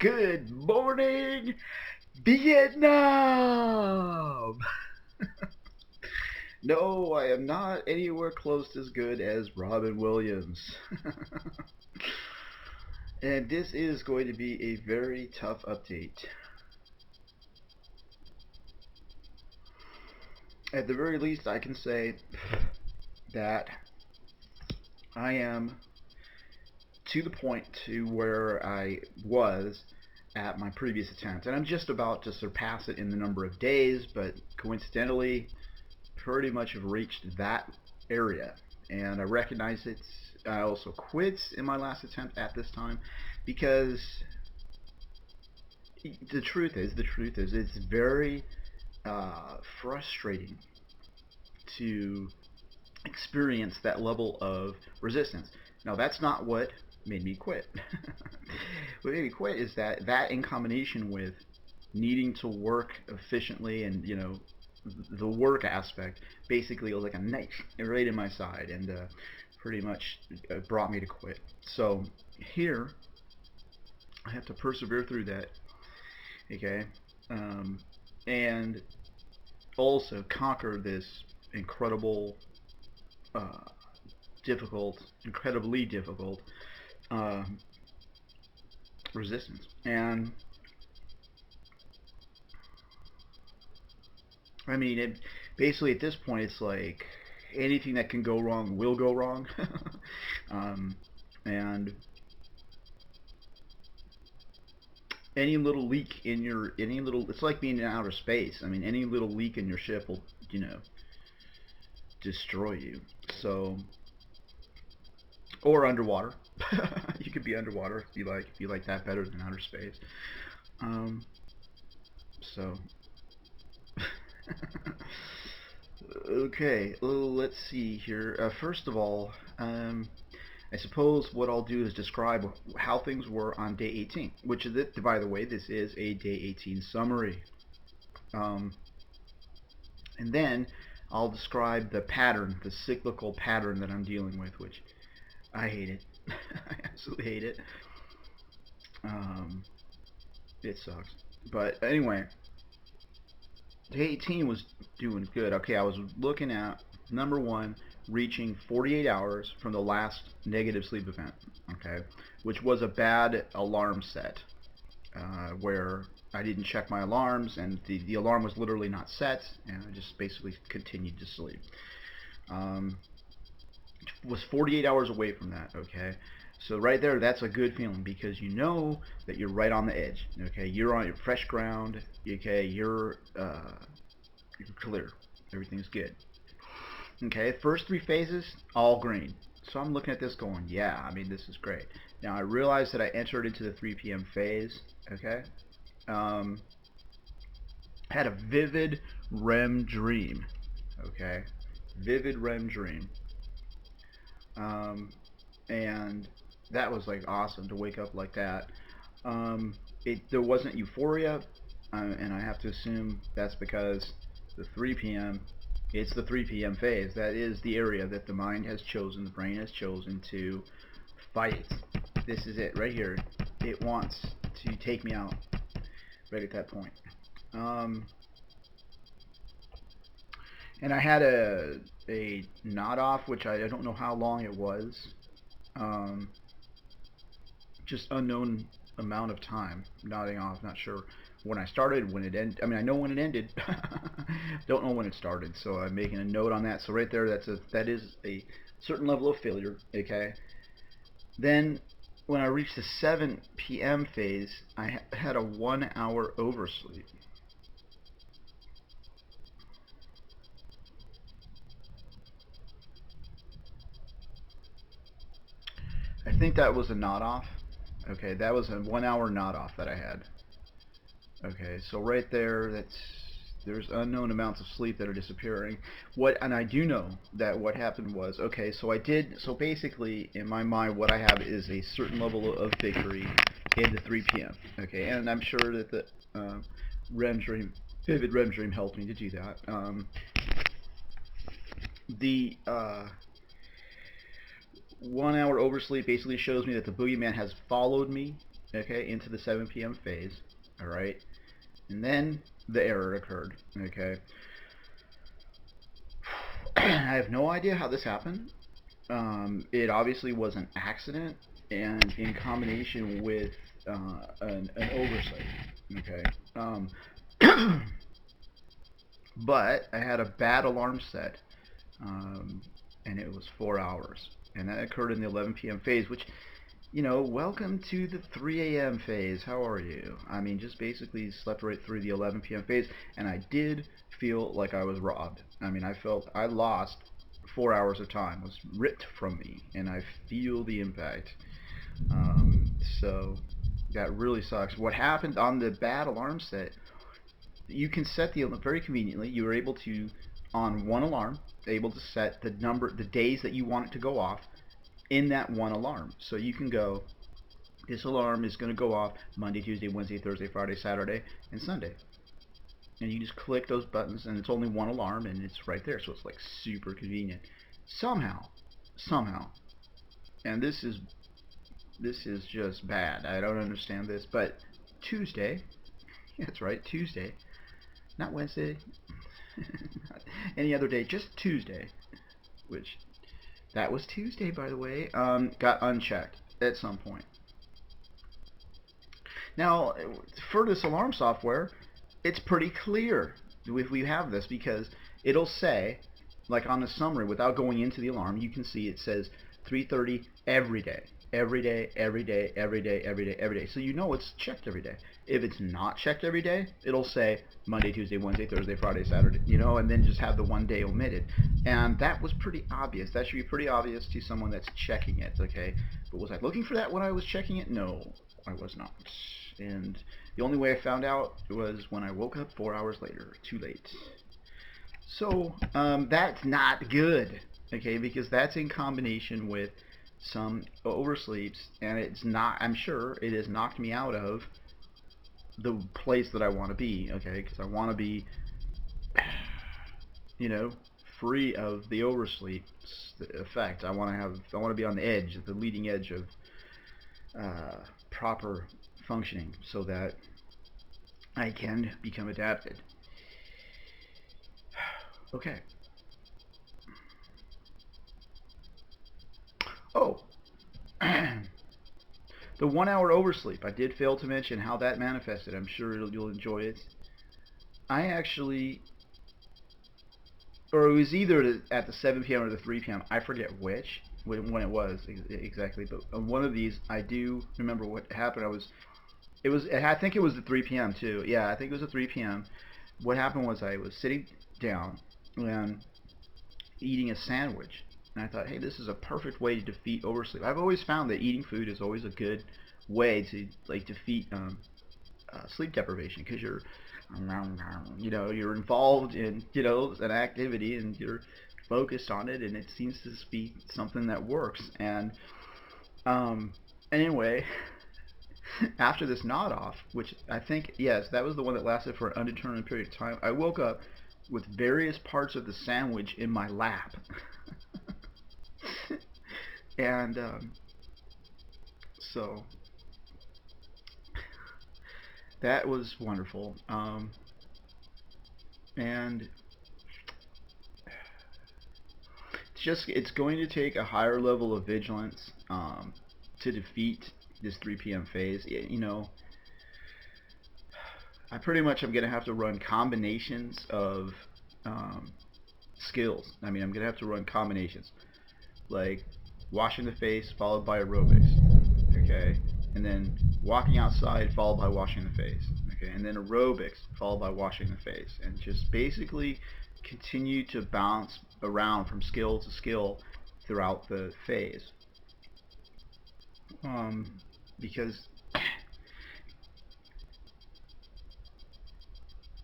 Good morning, Vietnam! No, I am not anywhere close as good as Robin Williams. And this is going to be a very tough update. At the very least, I can say that I am to the point to where I was at my previous attempt. And I'm just about to surpass it in the number of days, but coincidentally, pretty much have reached that area. And I recognize it. I also quit in my last attempt at this time because the truth is, it's very frustrating to experience that level of resistance. Now, that's not what made me quit. What made me quit is that in combination with needing to work efficiently and the work aspect basically was like a knife right in my side and pretty much brought me to quit. So here I have to persevere through that, okay, and also conquer this incredible, uh, incredibly difficult uh, resistance. And I mean, basically at this point, it's like anything that can go wrong will go wrong. um, and any little, it's like being in outer space. I mean, any little leak in your ship will, destroy you. So, or underwater. You could be underwater if you like that better than outer space. Um, so, okay, let's see here. First of all, I suppose what I'll do is describe how things were on day 18, which is it. By the way, this is a day 18 summary. Um, and then I'll describe the pattern, the cyclical pattern that I'm dealing with, which I hate it. I absolutely hate it. Um, it sucks. But anyway, day 18 was doing good. Okay, I was looking at number one, reaching 48 hours from the last negative sleep event. Okay, which was a bad alarm set, where I didn't check my alarms and the alarm was literally not set, and I just basically continued to sleep. Um, was 48 hours away from that. Okay, so right there, that's a good feeling because you know that you're right on the edge. Okay, you're on your fresh ground. Okay, you're clear. Everything's good. Okay, first three phases, all green. So I'm looking at this going, yeah, I mean, this is great. Now I realized that I entered into the 3 p.m. phase. Okay, um, had a vivid REM dream. Okay, vivid REM dream. Um, and that was like awesome to wake up like that. There wasn't euphoria, and I have to assume that's because the 3 p.m. It's the 3 p.m. phase. That is the area that the mind has chosen, the brain has chosen to fight. This is it right here. It wants to take me out right at that point. Um, and I had a nod off, which I don't know how long it was. Um, just unknown amount of time nodding off. Not sure when I started, when it ended. I mean, I know when it ended. Don't know when it started. So I'm making a note on that. So right there, that is a certain level of failure. Okay. Then when I reached the 7 p.m. phase, I had a 1 hour oversleep. I think that was a nod off. Okay, that was a 1 hour nod off that I had. Okay, so right there, there's unknown amounts of sleep that are disappearing. And I do know that what happened was, okay, so basically in my mind what I have is a certain level of victory in the 3 p.m. Okay, and I'm sure that the REM dream, vivid REM dream helped me to do that. The 1 hour oversleep basically shows me that the boogeyman has followed me okay, into the 7 p.m. phase, all right, and then the error occurred, okay. I have no idea how this happened. It obviously was an accident, and in combination with an oversight, okay. Um, but I had a bad alarm set, um, and it was 4 hours, and that occurred in the 11 p.m. phase, which, welcome to the 3 a.m. phase. How are you? I mean, just basically slept right through the 11 p.m. phase, and I did feel like I was robbed. I mean, I felt I lost 4 hours of time, was ripped from me, and I feel the impact. So that really sucks. What happened on the bad alarm set, you can set the very conveniently. You were able to, on one alarm, able to set the days that you want it to go off in that one alarm. So you can go, this alarm is going to go off Monday, Tuesday, Wednesday, Thursday, Friday, Saturday, and Sunday. And you just click those buttons, and it's only one alarm, and it's right there. So it's like super convenient. Somehow, and this is just bad. I don't understand this, but Tuesday, that's right, Tuesday, not Wednesday, not any other day, just Tuesday, which that was Tuesday, by the way, got unchecked at some point. Now, for this alarm software, it's pretty clear if we have this, because it'll say, like on the summary, without going into the alarm, you can see it says 3:30 every day. Every day, every day, every day, every day, every day. So you know it's checked every day. If it's not checked every day, it'll say Monday, Tuesday, Wednesday, Thursday, Friday, Saturday, and then just have the one day omitted. And that was pretty obvious. That should be pretty obvious to someone that's checking it, okay? But was I looking for that when I was checking it? No, I was not. And the only way I found out was when I woke up 4 hours later. Too late. So that's not good, okay? Because that's in combination with some oversleeps, and it's not. I'm sure it has knocked me out of the place that I want to be, okay? Because I want to be, you know, free of the oversleep effect. I want to have. I want to be on the edge, the leading edge of proper functioning, so that I can become adapted. Okay. Oh, the 1 hour oversleep. I did fail to mention how that manifested. I'm sure you'll enjoy it. I actually, or it was either at the 7 p.m. or the 3 p.m. I forget which, when it was exactly. But on one of these, I do remember what happened. I think it was the 3 p.m. too. Yeah, I think it was the 3 p.m. What happened was I was sitting down and eating a sandwich, and I thought, hey, this is a perfect way to defeat oversleep. I've always found that eating food is always a good way to defeat sleep deprivation, because you're involved in an activity, and you're focused on it, and it seems to be something that works. And anyway, after this nod off, which I think, yes, that was the one that lasted for an undetermined period of time, I woke up with various parts of the sandwich in my lap. And so that was wonderful. And it's going to take a higher level of vigilance to defeat this 3 p.m. phase. I pretty much am going to have to run combinations of skills. I mean, I'm going to have to run combinations, like washing the face followed by aerobics, okay, and then walking outside followed by washing the face, okay, and then aerobics followed by washing the face, and just basically continue to bounce around from skill to skill throughout the phase.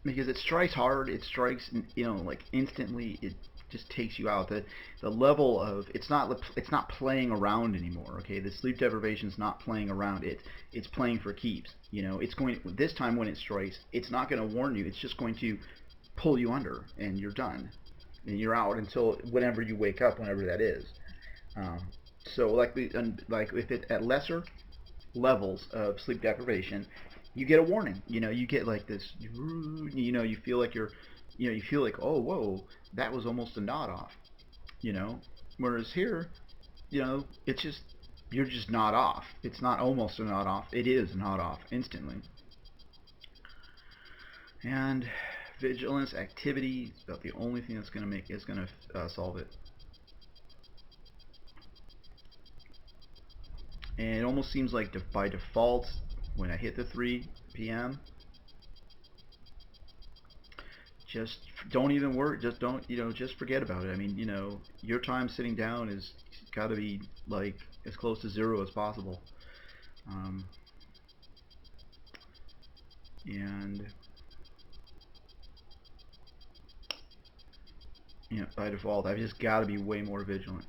Because it strikes hard, it strikes like instantly. It just takes you out. The level of it's not playing around anymore. Okay, the sleep deprivation is not playing around. It's playing for keeps. It's going this time when it strikes. It's not going to warn you. It's just going to pull you under, and you're done, and you're out until whenever you wake up, whenever that is. So like if it at lesser levels of sleep deprivation, you get a warning. You get like this. You feel like you feel like, oh, whoa, that was almost a nod off. You know, whereas here, it's just you're just not off. It's not almost a nod off. It is not off instantly. And vigilance activity is about the only thing that's going to solve it. And it almost seems like by default, when I hit the 3 p.m., just don't even worry. Just don't, just forget about it. I mean, your time sitting down is got to be like as close to zero as possible. Um, and by default, I've just got to be way more vigilant.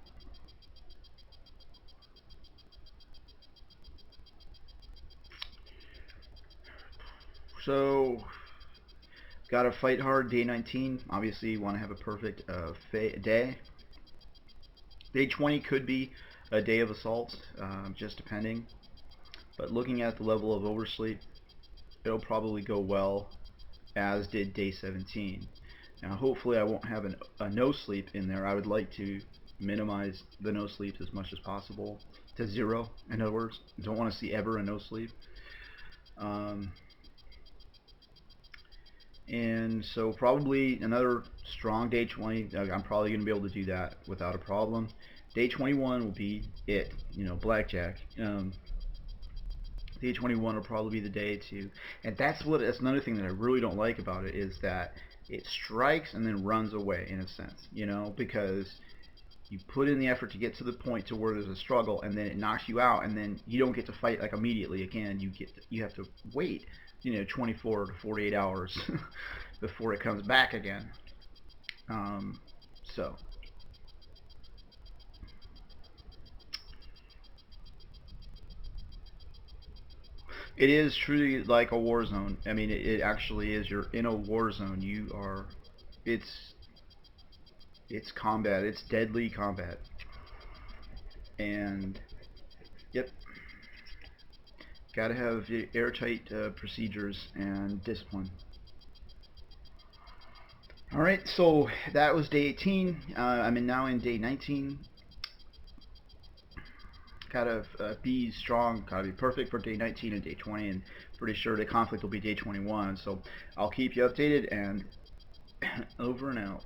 So, got to fight hard. Day 19. Obviously, you want to have a perfect day. Day 20 could be a day of assault, just depending. But looking at the level of oversleep, it'll probably go well, as did day 17. Now, hopefully, I won't have a no sleep in there. I would like to minimize the no sleeps as much as possible to zero. In other words, don't want to see ever a no sleep. Um, and so probably another strong day 20. I'm probably going to be able to do that without a problem. Day 21 will be it. Blackjack. Day 21 will probably be the day to, and that's another thing that I really don't like about it is that it strikes and then runs away in a sense, because you put in the effort to get to the point to where there's a struggle, and then it knocks you out, and then you don't get to fight like immediately again. You have to wait, 24 to 48 hours before it comes back again. So it is truly like a war zone. I mean, it actually is. You're in a war zone. It's it's combat. It's deadly combat. And yep, gotta have airtight procedures and discipline. All right, so that was day 18. I'm now in day 19. Gotta be strong. Gotta be perfect for day 19 and day 20, and pretty sure the conflict will be day 21. So I'll keep you updated, and over and out.